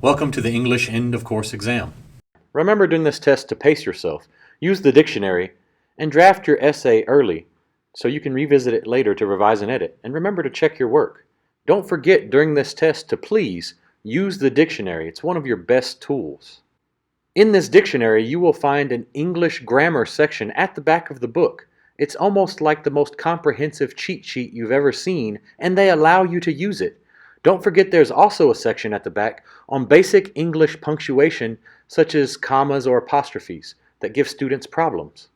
Welcome to the English End of Course exam. Remember during this test to pace yourself, use the dictionary, and draft your essay early so you can revisit it later to revise and edit. And remember to check your work. Don't forget during this test to please use the dictionary. It's one of your best tools. In this dictionary, you will find an English grammar section at the back of the book. It's almost like the most comprehensive cheat sheet you've ever seen, and they allow you to use it. Don't forget there's also a section at the back on basic English punctuation such as commas or apostrophes that give students problems.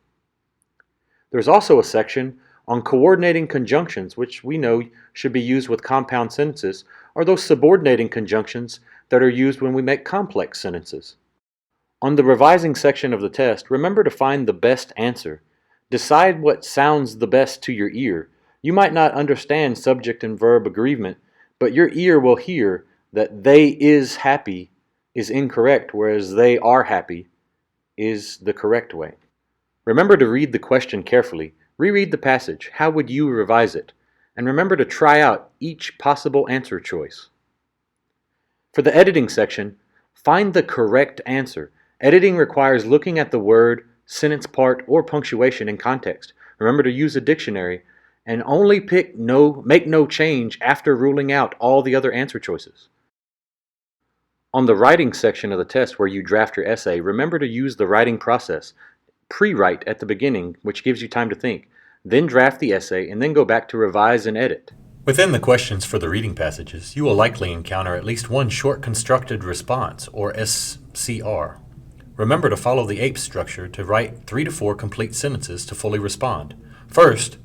There's also a section on coordinating conjunctions, which we know should be used with compound sentences, or those subordinating conjunctions that are used when we make complex sentences. On the revising section of the test, remember to find the best answer. Decide what sounds the best to your ear. You might not understand subject and verb agreement, but your ear will hear that "they is happy" is incorrect, whereas "they are happy" is the correct way. Remember to read the question carefully. Reread the passage. How would you revise it? And remember to try out each possible answer choice. For the editing section, find the correct answer. Editing requires looking at the word, sentence part, or punctuation in context. Remember to use a dictionary and only make no change after ruling out all the other answer choices. On the writing section of the test where you draft your essay, remember to use the writing process. Pre-write at the beginning, which gives you time to think. Then draft the essay and then go back to revise and edit. Within the questions for the reading passages, you will likely encounter at least one short constructed response, or SCR. Remember to follow the APE structure to write 3 to 4 complete sentences to fully respond. First,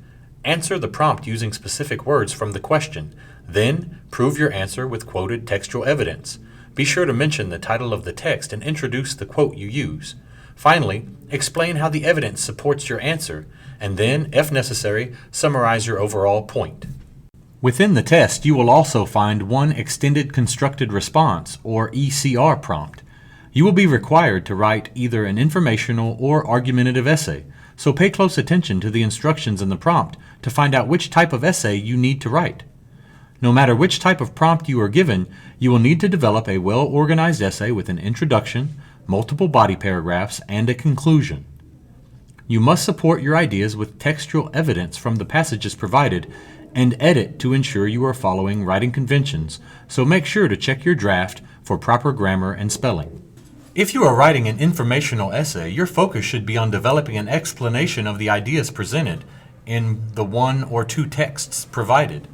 answer the prompt using specific words from the question. Then, prove your answer with quoted textual evidence. Be sure to mention the title of the text and introduce the quote you use. Finally, explain how the evidence supports your answer, and then, if necessary, summarize your overall point. Within the test, you will also find one extended constructed response, or ECR prompt. You will be required to write either an informational or argumentative essay, so pay close attention to the instructions in the prompt to find out which type of essay you need to write. No matter which type of prompt you are given, you will need to develop a well-organized essay with an introduction, multiple body paragraphs, and a conclusion. You must support your ideas with textual evidence from the passages provided and edit to ensure you are following writing conventions, so make sure to check your draft for proper grammar and spelling. If you are writing an informational essay, your focus should be on developing an explanation of the ideas presented in the 1 or 2 texts provided.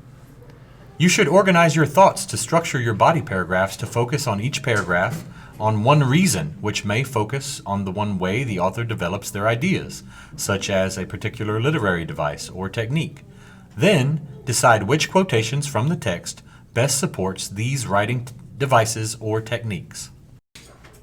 You should organize your thoughts to structure your body paragraphs to focus on each paragraph on one reason, which may focus on the one way the author develops their ideas, such as a particular literary device or technique. Then, decide which quotations from the text best supports these writing devices or techniques.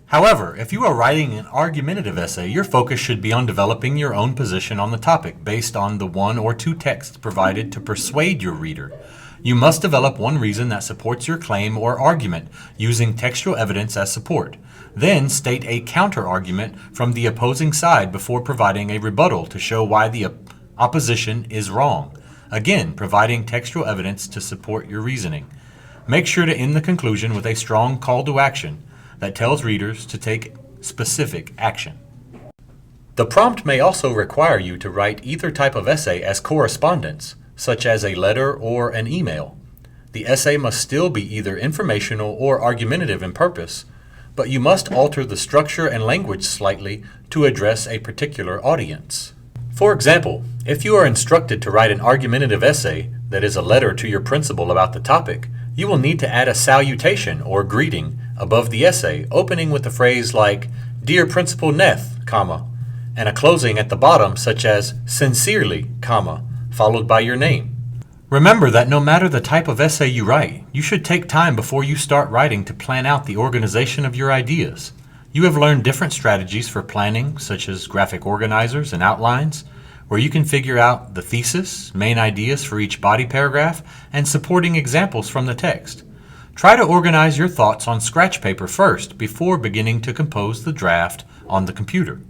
However, if you are writing an argumentative essay, your focus should be on developing your own position on the topic based on the 1 or 2 texts provided to persuade your reader. You must develop one reason that supports your claim or argument using textual evidence as support. Then state a counter-argument from the opposing side before providing a rebuttal to show why the opposition is wrong. Again, providing textual evidence to support your reasoning. Make sure to end the conclusion with a strong call to action that tells readers to take specific action. The prompt may also require you to write either type of essay as correspondence, such as a letter or an email. The essay must still be either informational or argumentative in purpose, but you must alter the structure and language slightly to address a particular audience. For example, if you are instructed to write an argumentative essay that is a letter to your principal about the topic, you will need to add a salutation or greeting above the essay, opening with a phrase like, "Dear Principal Neth," comma, and a closing at the bottom such as, "Sincerely," comma, followed by your name. Remember that no matter the type of essay you write, you should take time before you start writing to plan out the organization of your ideas. You have learned different strategies for planning, such as graphic organizers and outlines, where you can figure out the thesis, main ideas for each body paragraph, and supporting examples from the text. Try to organize your thoughts on scratch paper first before beginning to compose the draft on the computer.